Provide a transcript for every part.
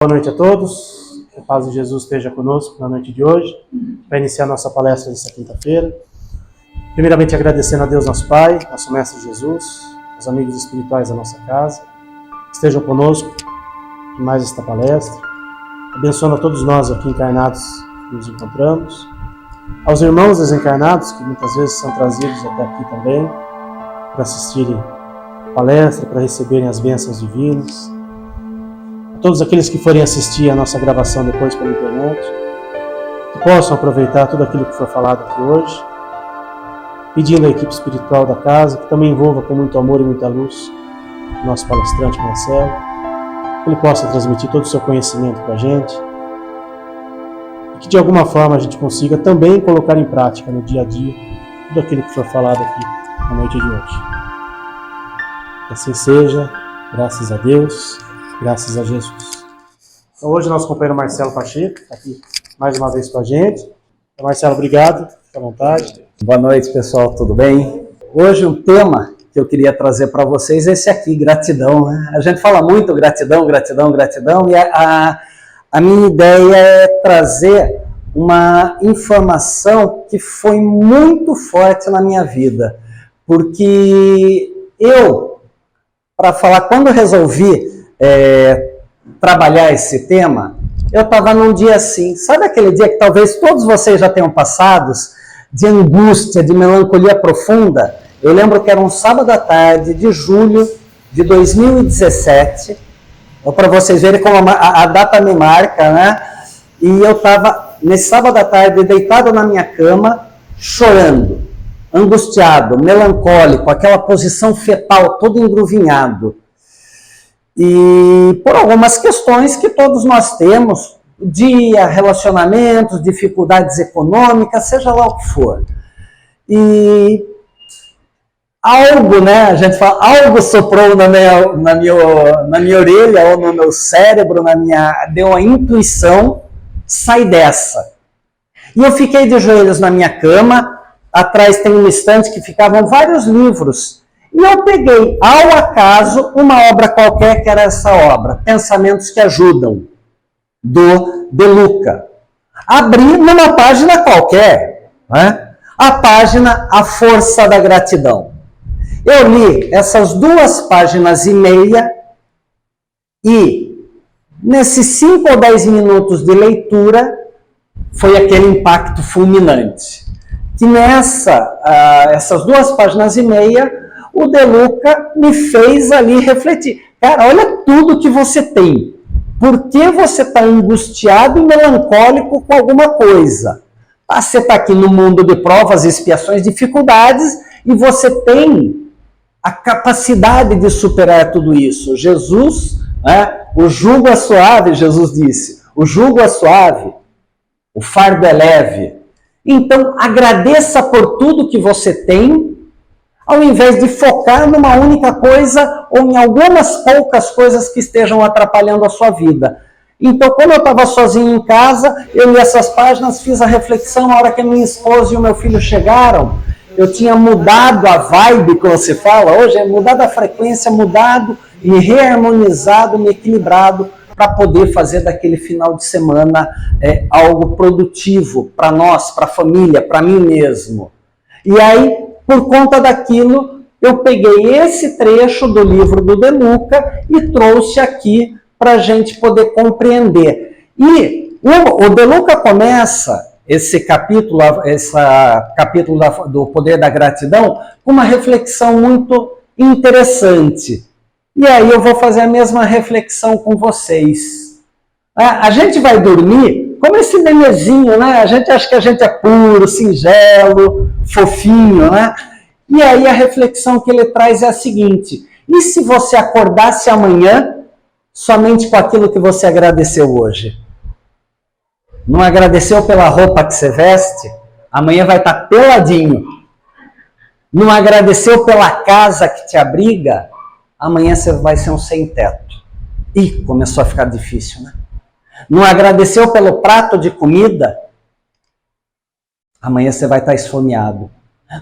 Boa noite a todos, que a paz de Jesus esteja conosco na noite de hoje, para iniciar nossa palestra desta quinta-feira. Primeiramente agradecendo a Deus nosso Pai, nosso Mestre Jesus, os amigos espirituais da nossa casa, estejam conosco em mais esta palestra, abençoando a todos nós aqui encarnados que nos encontramos, aos irmãos desencarnados que muitas vezes são trazidos até aqui também, para assistirem a palestra, para receberem as bênçãos divinas, a todos aqueles que forem assistir a nossa gravação depois pela internet, que possam aproveitar tudo aquilo que foi falado aqui hoje, pedindo à equipe espiritual da casa que também envolva com muito amor e muita luz o nosso palestrante Marcelo, que ele possa transmitir todo o seu conhecimento para a gente e que de alguma forma a gente consiga também colocar em prática no dia a dia tudo aquilo que foi falado aqui na noite de hoje. Que assim seja, graças a Deus. Graças a Jesus. Então, hoje nosso companheiro Marcelo Pacheco está aqui mais uma vez com a gente. Então, Marcelo, obrigado. Fique à vontade. Boa noite, pessoal. Tudo bem? Hoje um tema que eu queria trazer para vocês é esse aqui, gratidão. A gente fala muito gratidão, gratidão, gratidão, e a minha ideia é trazer uma informação que foi muito forte na minha vida. Porque eu, para falar, quando eu resolvi trabalhar esse tema, eu estava num dia assim, sabe aquele dia que talvez todos vocês já tenham passado, de angústia, de melancolia profunda? Eu lembro que era um sábado à tarde de julho de 2017, para vocês verem como a data me marca, né? E eu estava nesse sábado à tarde deitado na minha cama, chorando, angustiado, melancólico, aquela posição fetal, todo engruvinhado. E por algumas questões que todos nós temos, dia, relacionamentos, dificuldades econômicas, seja lá o que for. E algo, né, a gente fala, algo soprou na minha orelha ou no meu cérebro, deu a intuição, sai dessa. E eu fiquei de joelhos na minha cama, atrás tem uma estante que ficavam vários livros. E eu peguei, ao acaso, uma obra qualquer, que era essa obra, Pensamentos que Ajudam, do De Luca. Abri numa página qualquer, né? A página A Força da Gratidão. Eu li essas 2 páginas e meia e, nesses 5 ou 10 minutos de leitura, foi aquele impacto fulminante. Que essas 2 páginas e meia, o De Luca me fez ali refletir. Cara, olha tudo que você tem. Por que você está angustiado e melancólico com alguma coisa? Você está aqui no mundo de provas, expiações, dificuldades, e você tem a capacidade de superar tudo isso. Jesus, o jugo é suave, Jesus disse. O jugo é suave, o fardo é leve. Então, agradeça por tudo que você tem, ao invés de focar numa única coisa ou em algumas poucas coisas que estejam atrapalhando a sua vida. Então, quando eu estava sozinho em casa, eu li essas páginas, fiz a reflexão, na hora que a minha esposa e o meu filho chegaram, eu tinha mudado a vibe, como se fala hoje, mudado a frequência, mudado, me reharmonizado, me equilibrado, para poder fazer daquele final de semana algo produtivo para nós, para a família, para mim mesmo. E aí, por conta daquilo, eu peguei esse trecho do livro do De Luca e trouxe aqui para a gente poder compreender. E o De Luca começa esse capítulo do Poder da Gratidão com uma reflexão muito interessante. E aí eu vou fazer a mesma reflexão com vocês. A gente vai dormir como esse bebezinho, né? A gente acha que a gente é puro, singelo, fofinho, né? E aí a reflexão que ele traz é a seguinte: e se você acordasse amanhã somente com aquilo que você agradeceu hoje? Não agradeceu pela roupa que você veste? Amanhã vai estar peladinho. Não agradeceu pela casa que te abriga? Amanhã você vai ser um sem-teto. Ih, começou a ficar difícil, né? Não agradeceu pelo prato de comida? Amanhã você vai estar esfomeado.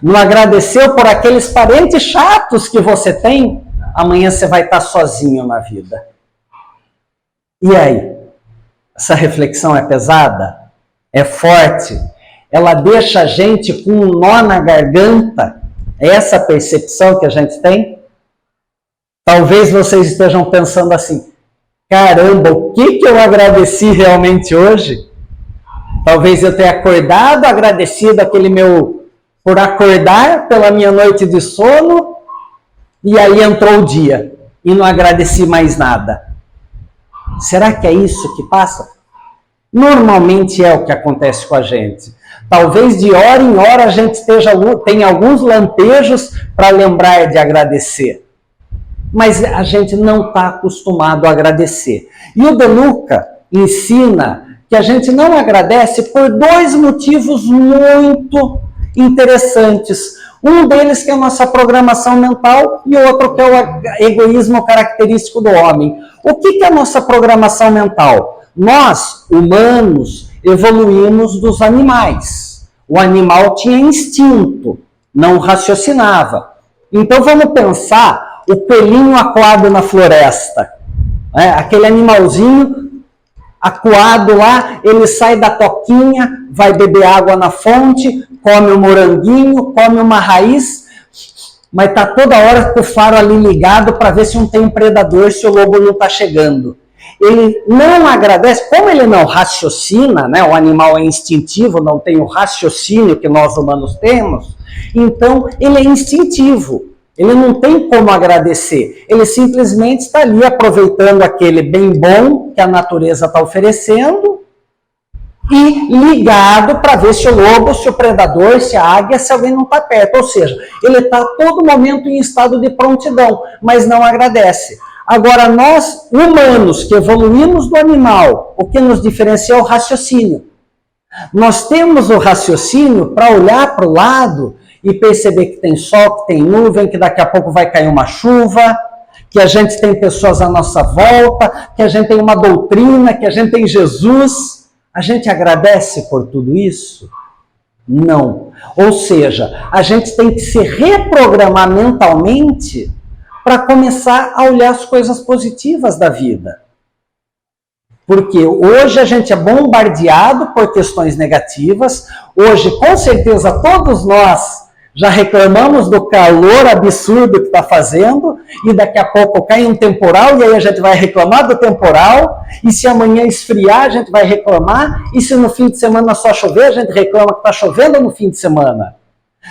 Não agradeceu por aqueles parentes chatos que você tem? Amanhã você vai estar sozinho na vida. E aí? Essa reflexão é pesada, é forte, ela deixa a gente com um nó na garganta. É essa percepção que a gente tem? Talvez vocês estejam pensando assim, caramba, o que eu agradeci realmente hoje? Talvez eu tenha acordado, agradecido por acordar pela minha noite de sono, e aí entrou o dia, e não agradeci mais nada. Será que é isso que passa? Normalmente é o que acontece com a gente. Talvez de hora em hora a gente tenha alguns lampejos para lembrar de agradecer. Mas a gente não está acostumado a agradecer. E o De Luca ensina que a gente não agradece por dois motivos muito interessantes. Um deles que é a nossa programação mental e o outro que é o egoísmo característico do homem. O que é a nossa programação mental? Nós, humanos, evoluímos dos animais. O animal tinha instinto, não raciocinava. Então vamos pensar o coelhinho acuado na floresta. Aquele animalzinho acuado lá, ele sai da toquinha, vai beber água na fonte, come um moranguinho, come uma raiz, mas está toda hora com o faro ali ligado para ver se não tem um predador, se o lobo não está chegando. Ele não agradece, como ele não raciocina, né? O animal é instintivo, não tem o raciocínio que nós humanos temos, então ele é instintivo, ele não tem como agradecer, ele simplesmente está ali aproveitando aquele bem bom que a natureza está oferecendo e ligado para ver se o lobo, se o predador, se a águia, se alguém não está perto, ou seja, ele está a todo momento em estado de prontidão, mas não agradece. Agora, nós, humanos, que evoluímos do animal, o que nos diferencia é o raciocínio. Nós temos o raciocínio para olhar para o lado e perceber que tem sol, que tem nuvem, que daqui a pouco vai cair uma chuva, que a gente tem pessoas à nossa volta, que a gente tem uma doutrina, que a gente tem Jesus. A gente agradece por tudo isso? Não. Ou seja, a gente tem que se reprogramar mentalmente para começar a olhar as coisas positivas da vida. Porque hoje a gente é bombardeado por questões negativas, hoje com certeza todos nós já reclamamos do calor absurdo que está fazendo, e daqui a pouco cai um temporal, e aí a gente vai reclamar do temporal, e se amanhã esfriar, a gente vai reclamar, e se no fim de semana só chover, a gente reclama que está chovendo no fim de semana.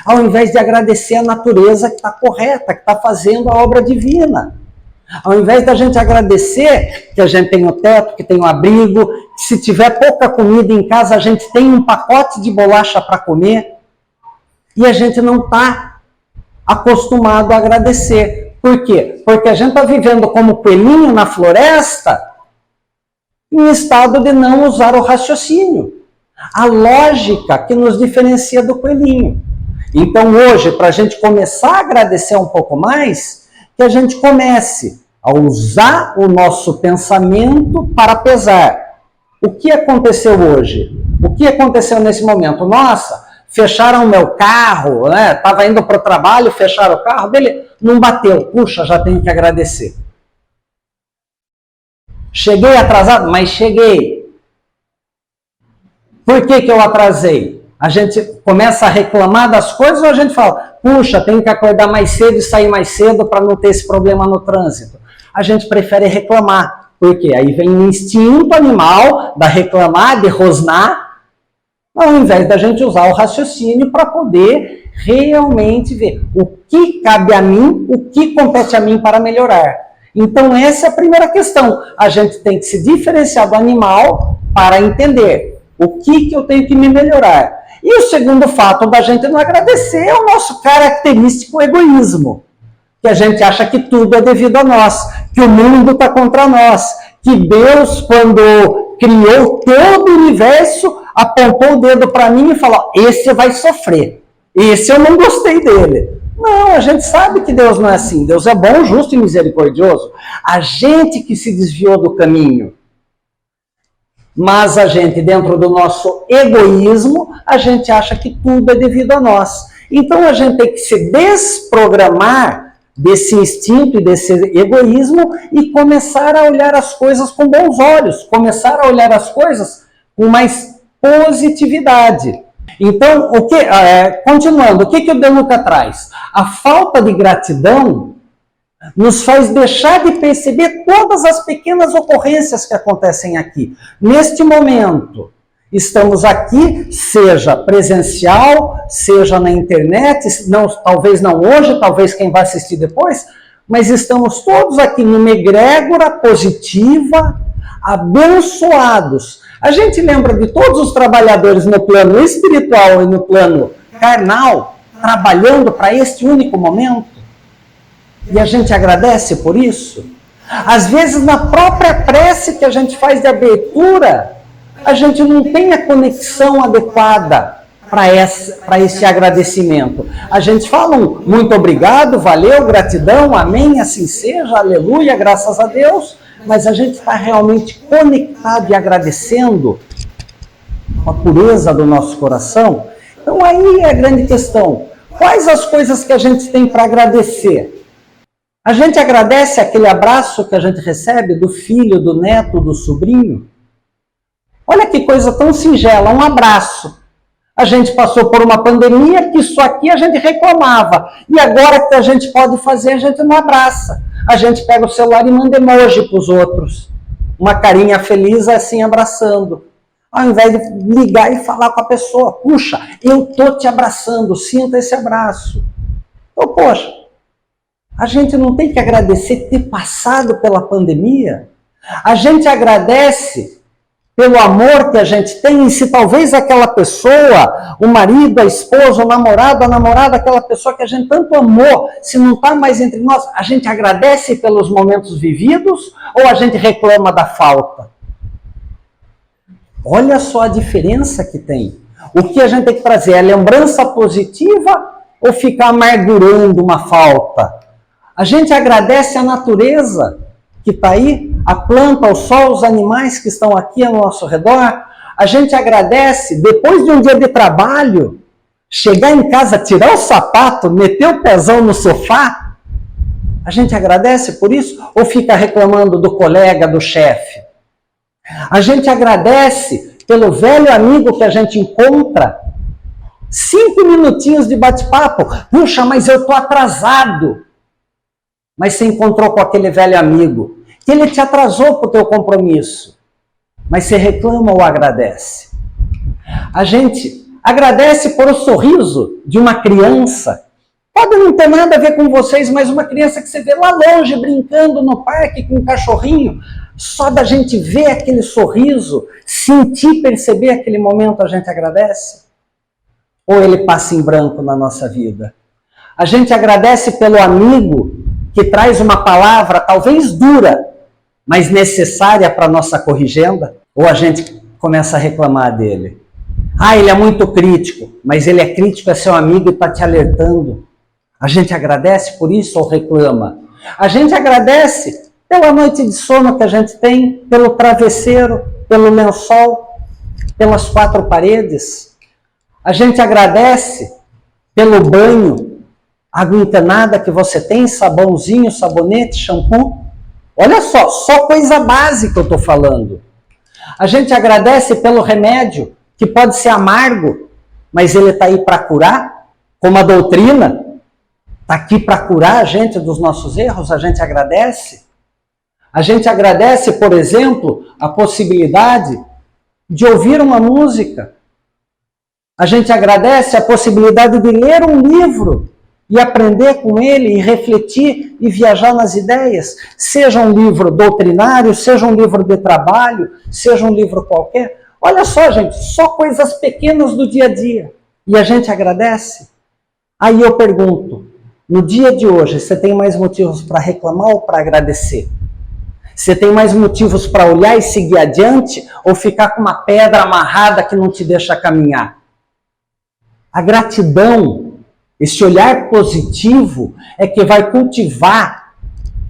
Ao invés de agradecer a natureza que está correta, que está fazendo a obra divina. Ao invés da gente agradecer que a gente tem o teto, que tem o abrigo, que se tiver pouca comida em casa, a gente tem um pacote de bolacha para comer, e a gente não está acostumado a agradecer. Por quê? Porque a gente está vivendo como coelhinho na floresta, em estado de não usar o raciocínio. A lógica que nos diferencia do coelhinho. Então hoje, para a gente começar a agradecer um pouco mais, que a gente comece a usar o nosso pensamento para pesar. O que aconteceu hoje? O que aconteceu nesse momento? Nossa, fecharam o meu carro, né? Estava indo para o trabalho, fecharam o carro, beleza, não bateu. Puxa, já tenho que agradecer. Cheguei atrasado, mas cheguei. Por que eu atrasei? A gente começa a reclamar das coisas ou a gente fala, puxa, tenho que acordar mais cedo e sair mais cedo para não ter esse problema no trânsito? A gente prefere reclamar. Por quê? Aí vem o instinto animal da reclamar, de rosnar, ao invés da gente usar o raciocínio para poder realmente ver o que cabe a mim, o que compete a mim para melhorar. Então essa é a primeira questão. A gente tem que se diferenciar do animal para entender o que eu tenho que me melhorar. E o segundo fato da gente não agradecer é o nosso característico egoísmo. Que a gente acha que tudo é devido a nós, que o mundo está contra nós, que Deus, quando criou todo o universo, apontou o dedo para mim e falou, esse vai sofrer, esse eu não gostei dele. Não, a gente sabe que Deus não é assim, Deus é bom, justo e misericordioso. A gente que se desviou do caminho. Mas a gente, dentro do nosso egoísmo, a gente acha que tudo é devido a nós. Então a gente tem que se desprogramar desse instinto e desse egoísmo e começar a olhar as coisas com bons olhos, começar a olhar as coisas com mais positividade. Então, continuando, o que o De Luca traz? A falta de gratidão nos faz deixar de perceber todas as pequenas ocorrências que acontecem aqui. Neste momento, estamos aqui, seja presencial, seja na internet, talvez não hoje, talvez quem vai assistir depois, mas estamos todos aqui numa egrégora positiva, abençoados. A gente lembra de todos os trabalhadores no plano espiritual e no plano carnal, trabalhando para este único momento, e a gente agradece por isso. Às vezes, na própria prece que a gente faz de abertura, a gente não tem a conexão adequada para esse agradecimento. A gente fala muito obrigado, valeu, gratidão, amém, assim seja, aleluia, graças a Deus, mas a gente está realmente conectado e agradecendo com a pureza do nosso coração. Então aí é a grande questão. Quais as coisas que a gente tem para agradecer? A gente agradece aquele abraço que a gente recebe do filho, do neto, do sobrinho? Olha que coisa tão singela, um abraço. A gente passou por uma pandemia que isso aqui a gente reclamava. E agora que a gente pode fazer, a gente não abraça. A gente pega o celular e manda emoji para os outros. Uma carinha feliz assim abraçando. Ao invés de ligar e falar com a pessoa, puxa, eu estou te abraçando, sinta esse abraço. Então, poxa, a gente não tem que agradecer ter passado pela pandemia? A gente agradece pelo amor que a gente tem, e se talvez aquela pessoa, o marido, a esposa, o namorado, a namorada, aquela pessoa que a gente tanto amou, se não está mais entre nós, a gente agradece pelos momentos vividos ou a gente reclama da falta? Olha só a diferença que tem. O que a gente tem que trazer é lembrança positiva ou ficar amargurando uma falta? A gente agradece a natureza que está aí, a planta, o sol, os animais que estão aqui ao nosso redor. A gente agradece, depois de um dia de trabalho, chegar em casa, tirar o sapato, meter o pezão no sofá. A gente agradece por isso ou fica reclamando do colega, do chefe? A gente agradece pelo velho amigo que a gente encontra. 5 minutinhos de bate-papo. Puxa, mas eu estou atrasado. Mas você encontrou com aquele velho amigo, que ele te atrasou para o teu compromisso. Mas você reclama ou agradece? A gente agradece por o sorriso de uma criança. Pode não ter nada a ver com vocês, mas uma criança que você vê lá longe, brincando no parque com um cachorrinho. Só da gente ver aquele sorriso, sentir, perceber aquele momento, a gente agradece? Ou ele passa em branco na nossa vida? A gente agradece pelo amigo que traz uma palavra talvez dura, mas necessária para a nossa corrigenda? Ou a gente começa a reclamar dele? Ah, ele é muito crítico, mas ele é crítico, é seu amigo e está te alertando. A gente agradece por isso ou reclama? A gente agradece pela noite de sono que a gente tem, pelo travesseiro, pelo lençol, pelas 4 paredes. A gente agradece pelo banho, água encanada que você tem, sabãozinho, sabonete, shampoo. Olha só coisa básica eu estou falando. A gente agradece pelo remédio, que pode ser amargo, mas ele está aí para curar, como a doutrina está aqui para curar a gente dos nossos erros. A gente agradece. A gente agradece, por exemplo, a possibilidade de ouvir uma música. A gente agradece a possibilidade de ler um livro e aprender com ele, e refletir e viajar nas ideias. Seja um livro doutrinário, seja um livro de trabalho, seja um livro qualquer. Olha só, gente, só coisas pequenas do dia a dia. E a gente agradece. Aí eu pergunto, no dia de hoje, você tem mais motivos para reclamar ou para agradecer? Você tem mais motivos para olhar e seguir adiante ou ficar com uma pedra amarrada que não te deixa caminhar? A gratidão, esse olhar positivo, é que vai cultivar,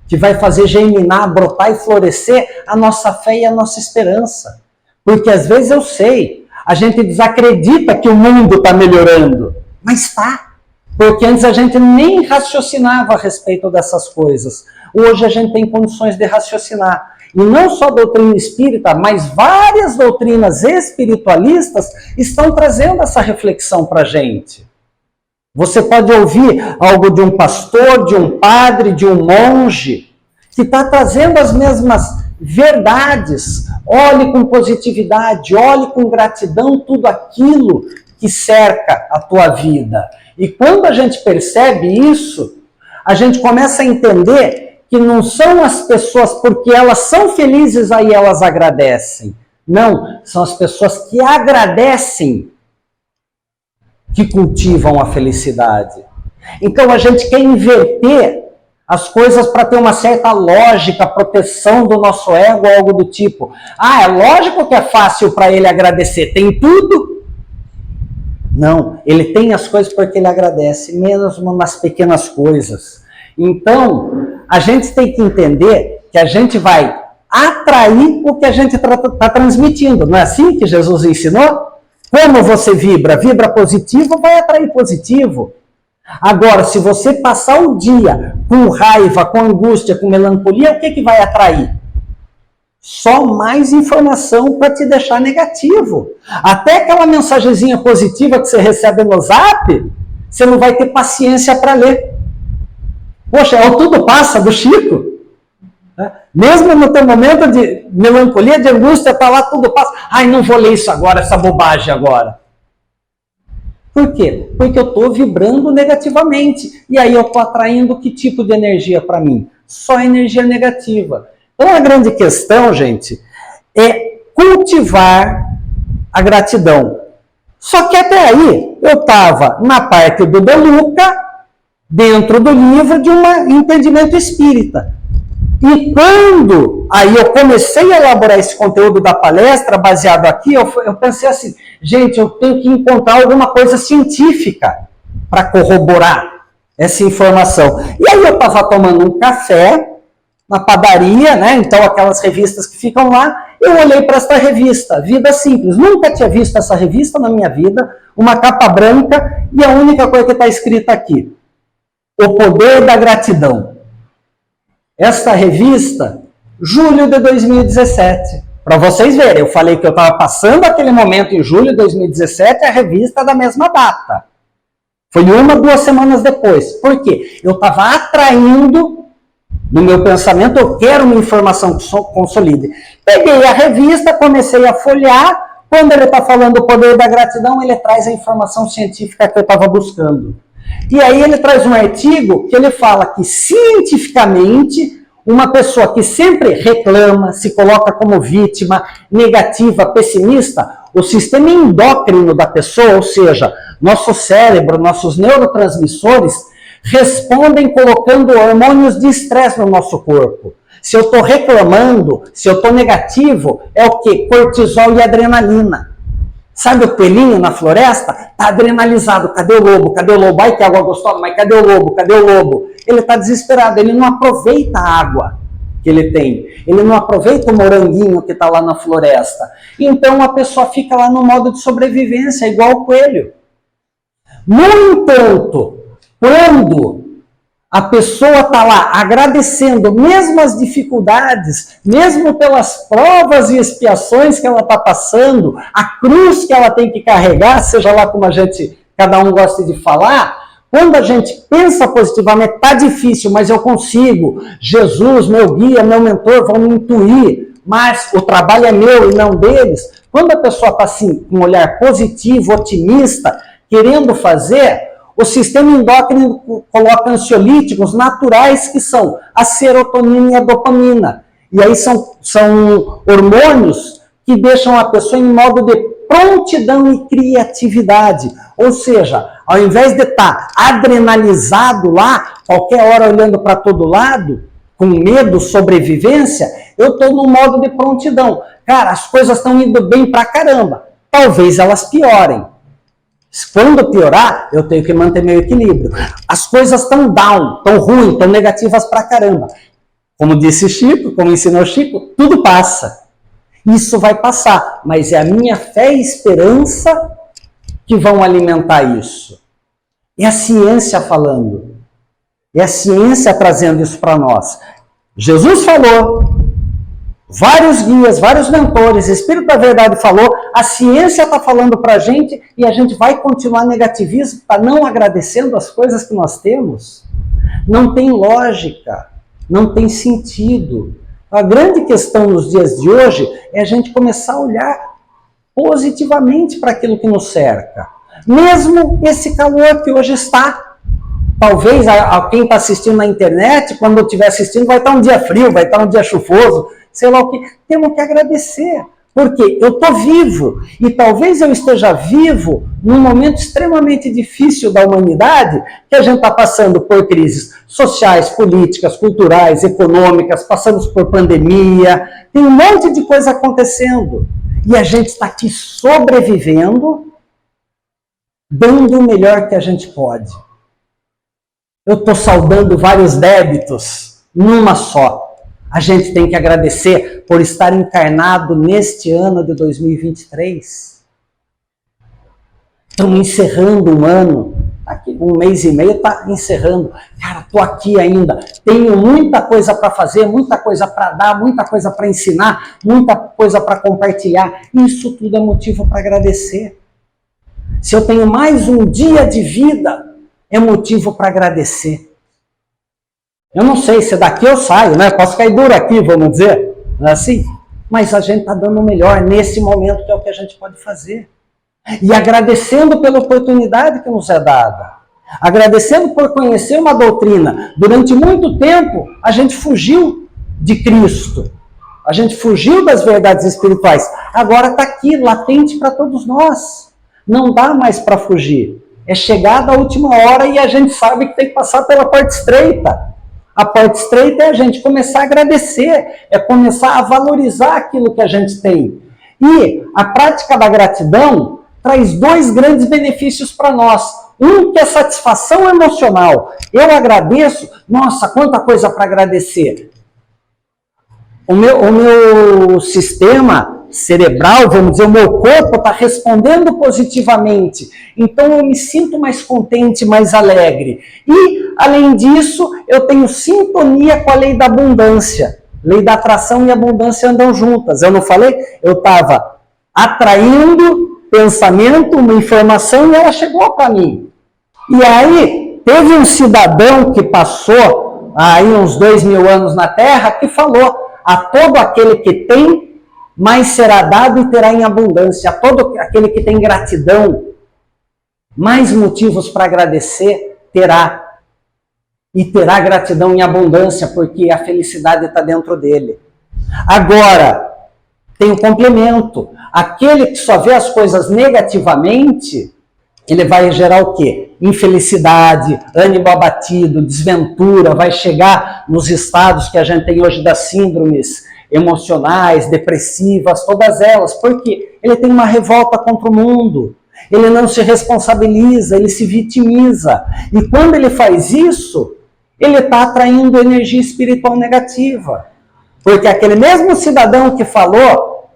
que vai fazer germinar, brotar e florescer a nossa fé e a nossa esperança. Porque às vezes eu sei, a gente desacredita que o mundo está melhorando, mas está. Porque antes a gente nem raciocinava a respeito dessas coisas. Hoje a gente tem condições de raciocinar. E não só a doutrina espírita, mas várias doutrinas espiritualistas estão trazendo essa reflexão para a gente. Você pode ouvir algo de um pastor, de um padre, de um monge, que está trazendo as mesmas verdades. Olhe com positividade, olhe com gratidão tudo aquilo que cerca a tua vida. E quando a gente percebe isso, a gente começa a entender que não são as pessoas, porque elas são felizes, aí elas agradecem. Não, são as pessoas que agradecem que cultivam a felicidade. Então a gente quer inverter as coisas para ter uma certa lógica, proteção do nosso ego, algo do tipo. Ah, é lógico que é fácil para ele agradecer, tem tudo. Não, ele tem as coisas porque ele agradece, mesmo nas pequenas coisas. Então, a gente tem que entender que a gente vai atrair o que a gente está transmitindo. Não é assim que Jesus ensinou? Como você vibra? Vibra positivo, vai atrair positivo. Agora, se você passar o dia com raiva, com angústia, com melancolia, o que vai atrair? Só mais informação para te deixar negativo. Até aquela mensagenzinha positiva que você recebe no Zap, você não vai ter paciência para ler. Poxa, é o Tudo Passa do Chico. Mesmo no teu momento de melancolia, de angústia, tá lá, tudo passa. Ai, não vou ler isso agora, essa bobagem agora. Por quê? Porque eu estou vibrando negativamente. E aí eu estou atraindo que tipo de energia para mim? Só energia negativa. Então a grande questão, gente, é cultivar a gratidão. Só que até aí eu estava na parte do De Luca, dentro do livro de um entendimento espírita. E quando aí eu comecei a elaborar esse conteúdo da palestra, baseado aqui, eu pensei assim, gente, eu tenho que encontrar alguma coisa científica para corroborar essa informação. E aí eu estava tomando um café na padaria, né? Então aquelas revistas que ficam lá, eu olhei para essa revista, Vida Simples. Nunca tinha visto essa revista na minha vida, uma capa branca, e a única coisa que está escrita aqui, O Poder da Gratidão. Esta revista, julho de 2017. Para vocês verem, eu falei que eu estava passando aquele momento em julho de 2017, a revista da mesma data. Foi 2 semanas depois. Por quê? Eu estava atraindo, no meu pensamento, eu quero uma informação que consolide. Peguei a revista, comecei a folhear. Quando ele está falando do poder da gratidão, ele traz a informação científica que eu estava buscando. E aí ele traz um artigo que ele fala que cientificamente uma pessoa que sempre reclama, se coloca como vítima, negativa, pessimista, o sistema endócrino da pessoa, ou seja, nosso cérebro, nossos neurotransmissores, respondem colocando hormônios de estresse no nosso corpo. Se eu estou reclamando, se eu estou negativo, é o quê? Cortisol e adrenalina. Sabe o coelhinho na floresta? Está adrenalizado. Cadê o lobo? Cadê o lobo? Ai, que água gostosa, mas cadê o lobo? Cadê o lobo? Ele está desesperado, ele não aproveita a água que ele tem. Ele não aproveita o moranguinho que está lá na floresta. Então a pessoa fica lá no modo de sobrevivência, igual o coelho. No entanto, quando a pessoa está lá agradecendo, mesmo as dificuldades, mesmo pelas provas e expiações que ela está passando, a cruz que ela tem que carregar, seja lá como cada um gosta de falar, quando a gente pensa positivamente, está difícil, mas eu consigo, Jesus, meu guia, meu mentor, vão me intuir, mas o trabalho é meu e não deles. Quando a pessoa está assim, com um olhar positivo, otimista, querendo fazer, o sistema endócrino coloca ansiolíticos naturais que são a serotonina e a dopamina. E aí são hormônios que deixam a pessoa em modo de prontidão e criatividade. Ou seja, ao invés de estar adrenalizado lá, qualquer hora olhando para todo lado, com medo, sobrevivência, eu estou no modo de prontidão. Cara, as coisas estão indo bem pra caramba. Talvez elas piorem. Quando piorar, eu tenho que manter meu equilíbrio. As coisas estão down, estão ruins, estão negativas pra caramba. Como disse Chico, como ensinou Chico, tudo passa. Isso vai passar, mas é a minha fé e esperança que vão alimentar isso. É a ciência falando. É a ciência trazendo isso para nós. Jesus falou, vários guias, vários mentores, Espírito da Verdade falou, a ciência está falando para a gente e a gente vai continuar negativismo, tá não agradecendo as coisas que nós temos? Não tem lógica, não tem sentido. A grande questão nos dias de hoje é a gente começar a olhar positivamente para aquilo que nos cerca. Mesmo esse calor que hoje está. Talvez quem está assistindo na internet, quando eu estiver assistindo, vai estar um dia frio, vai estar um dia chuvoso, sei lá o que. Temos que agradecer. Porque eu estou vivo. E talvez eu esteja vivo num momento extremamente difícil da humanidade, que a gente está passando por crises sociais, políticas, culturais, econômicas, passamos por pandemia, tem um monte de coisa acontecendo. E a gente está aqui sobrevivendo, dando o melhor que a gente pode. Eu estou saldando vários débitos numa só. A gente tem que agradecer por estar encarnado neste ano de 2023. Estamos encerrando um ano, aqui um mês e meio está encerrando. Cara, estou aqui ainda, tenho muita coisa para fazer, muita coisa para dar, muita coisa para ensinar, muita coisa para compartilhar. Isso tudo é motivo para agradecer. Se eu tenho mais um dia de vida, é motivo para agradecer. Eu não sei se daqui eu saio, né? Posso cair duro aqui, vamos dizer, não é assim? Mas a gente está dando o melhor nesse momento, que é o que a gente pode fazer. E agradecendo pela oportunidade que nos é dada. Agradecendo por conhecer uma doutrina. Durante muito tempo, a gente fugiu de Cristo. A gente fugiu das verdades espirituais. Agora está aqui, latente para todos nós. Não dá mais para fugir. É chegada a última hora e a gente sabe que tem que passar pela porta estreita. A porta estreita é a gente começar a agradecer, é começar a valorizar aquilo que a gente tem. E a prática da gratidão traz dois grandes benefícios para nós. Um que é satisfação emocional. Eu agradeço, nossa, quanta coisa para agradecer. O meu sistema cerebral, vamos dizer, o meu corpo está respondendo positivamente. Então eu me sinto mais contente, mais alegre. E, além disso, eu tenho sintonia com a lei da abundância. Lei da atração e abundância andam juntas. Eu não falei? Eu estava atraindo pensamento, uma informação, e ela chegou para mim. E aí, teve um cidadão que passou aí uns 2000 anos na Terra, que falou: a todo aquele que tem, mais será dado e terá em abundância. A todo aquele que tem gratidão, mais motivos para agradecer terá. E terá gratidão em abundância, porque a felicidade está dentro dele. Agora, tem um complemento. Aquele que só vê as coisas negativamente, ele vai gerar o quê? Infelicidade, ânimo abatido, desventura, vai chegar nos estados que a gente tem hoje das síndromes emocionais, depressivas, todas elas, porque ele tem uma revolta contra o mundo, ele não se responsabiliza, ele se vitimiza, e quando ele faz isso, ele está atraindo energia espiritual negativa, porque aquele mesmo cidadão que falou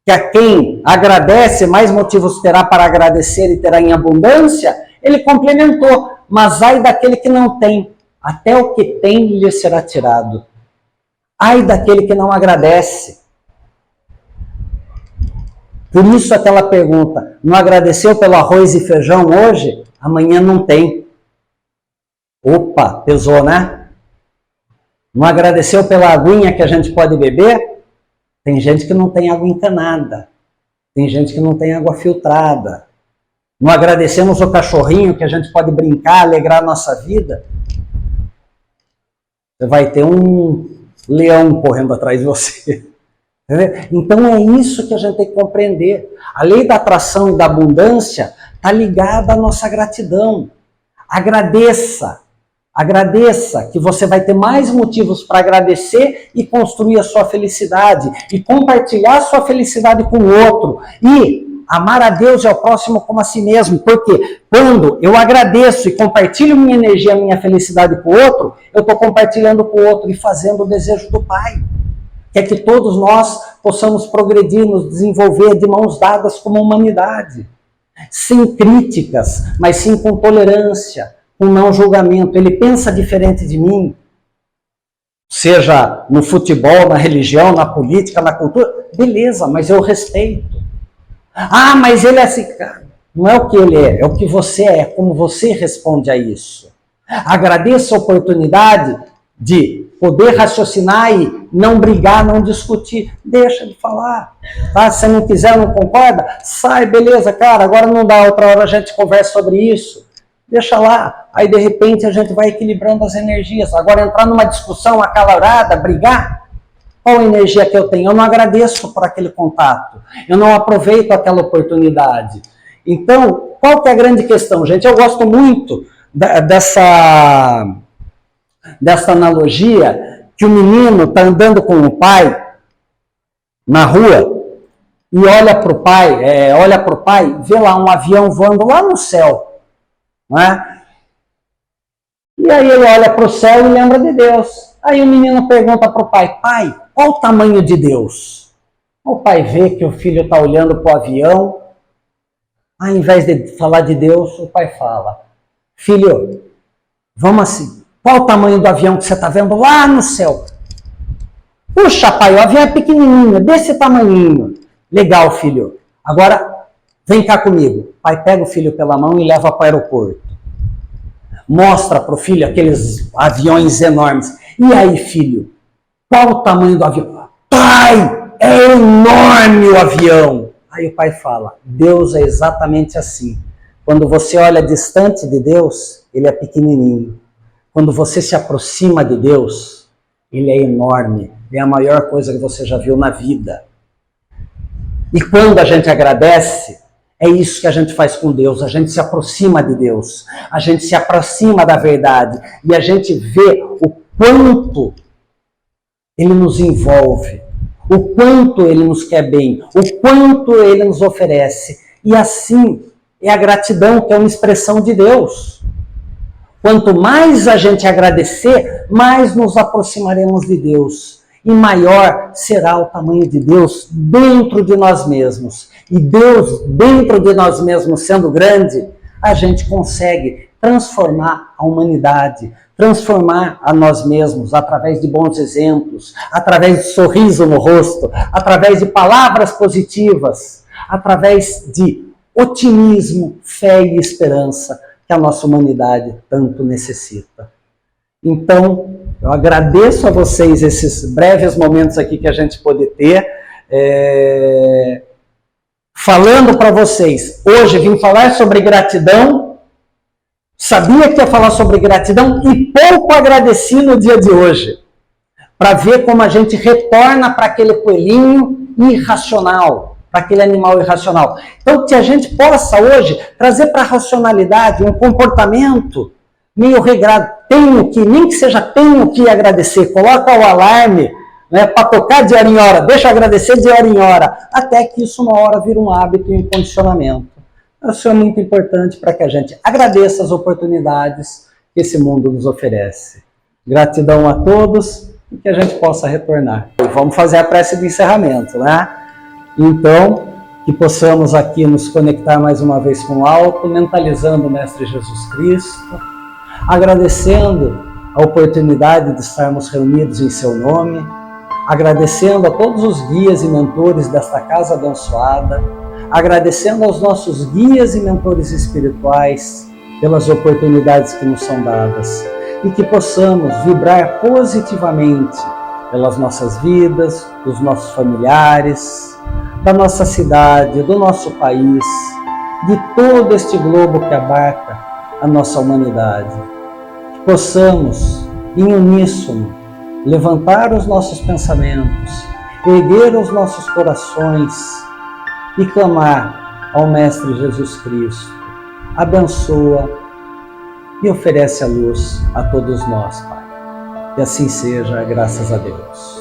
que a quem agradece mais motivos terá para agradecer e terá em abundância, ele complementou: mas ai daquele que não tem, até o que tem lhe será tirado. Ai daquele que não agradece. Por isso aquela pergunta: não agradeceu pelo arroz e feijão hoje? Amanhã não tem. Opa, pesou, né? Não agradeceu pela aguinha que a gente pode beber? Tem gente que não tem água encanada. Tem gente que não tem água filtrada. Não agradecemos o cachorrinho que a gente pode brincar, alegrar a nossa vida? Você vai ter um leão correndo atrás de você. Então é isso que a gente tem que compreender. A lei da atração e da abundância está ligada à nossa gratidão. Agradeça. Agradeça, que você vai ter mais motivos para agradecer e construir a sua felicidade. E compartilhar a sua felicidade com o outro. E amar a Deus e ao próximo como a si mesmo. Porque quando eu agradeço e compartilho minha energia, minha felicidade com o outro, eu estou compartilhando com o outro e fazendo o desejo do Pai. Que é que todos nós possamos progredir, nos desenvolver de mãos dadas como humanidade. sem críticas, mas sim com tolerância, com não julgamento. Ele pensa diferente de mim, seja no futebol, na religião, na política, na cultura, beleza, mas eu respeito. Ah, mas ele é assim, cara. Não é o que ele é o que você é, como você responde a isso. Agradeça a oportunidade de poder raciocinar e não brigar, não discutir. Deixa de falar. Tá? Se não quiser, não concorda, sai, beleza, cara, agora não dá, outra hora a gente conversa sobre isso. Deixa lá. Aí, de repente, a gente vai equilibrando as energias. Agora, entrar numa discussão acalorada, brigar, qual a energia que eu tenho? Eu não agradeço por aquele contato. Eu não aproveito aquela oportunidade. Então, qual que é a grande questão, gente? Eu gosto muito dessa analogia que o menino está andando com o pai na rua e olha para o pai, vê lá um avião voando lá no céu, não é? E aí ele olha para o céu e lembra de Deus. Aí o menino pergunta para o pai, pai, qual o tamanho de Deus? O pai vê que o filho está olhando para o avião. Ao invés de falar de Deus, o pai fala, filho, vamos assim, qual o tamanho do avião que você está vendo lá no céu? Puxa, pai, o avião é pequenininho, desse tamanhinho. Legal, filho. Agora, vem cá comigo. Pai pega o filho pela mão e leva para o aeroporto. Mostra para o filho aqueles aviões enormes. E aí, filho, qual o tamanho do avião? Pai, é enorme o avião. Aí o pai fala, Deus é exatamente assim. Quando você olha distante de Deus, ele é pequenininho. Quando você se aproxima de Deus, ele é enorme. É a maior coisa que você já viu na vida. E quando a gente agradece, é isso que a gente faz com Deus. A gente se aproxima de Deus. A gente se aproxima da verdade. E a gente vê o quanto ele nos envolve. O quanto ele nos quer bem, o quanto ele nos oferece. E assim é a gratidão, que é uma expressão de Deus. Quanto mais a gente agradecer, mais nos aproximaremos de Deus. E maior será o tamanho de Deus dentro de nós mesmos. E Deus dentro de nós mesmos sendo grande, a gente consegue transformar a humanidade, transformar a nós mesmos através de bons exemplos, através de sorriso no rosto, através de palavras positivas, através de otimismo, fé e esperança que a nossa humanidade tanto necessita. Então, eu agradeço a vocês esses breves momentos aqui que a gente pôde ter, falando para vocês. Hoje vim falar sobre gratidão. Sabia que ia falar sobre gratidão e pouco agradeci no dia de hoje, para ver como a gente retorna para aquele coelhinho irracional, para aquele animal irracional. Então, que a gente possa hoje trazer para a racionalidade um comportamento meio regrado. Nem que seja tenho que agradecer, coloca o alarme, né, para tocar de hora em hora, deixa eu agradecer de hora em hora, até que isso uma hora vira um hábito e um condicionamento. Isso é muito importante para que a gente agradeça as oportunidades que esse mundo nos oferece. Gratidão a todos e que a gente possa retornar. Vamos fazer a prece de encerramento, né? Então, que possamos aqui nos conectar mais uma vez com o alto, mentalizando o Mestre Jesus Cristo, agradecendo a oportunidade de estarmos reunidos em seu nome, agradecendo a todos os guias e mentores desta casa abençoada, agradecendo aos nossos guias e mentores espirituais pelas oportunidades que nos são dadas e que possamos vibrar positivamente pelas nossas vidas, dos nossos familiares, da nossa cidade, do nosso país, de todo este globo que abarca a nossa humanidade. Que possamos, em uníssono, levantar os nossos pensamentos, erguer os nossos corações e clamar ao Mestre Jesus Cristo. Abençoa e oferece a luz a todos nós, Pai. Que assim seja, graças a Deus.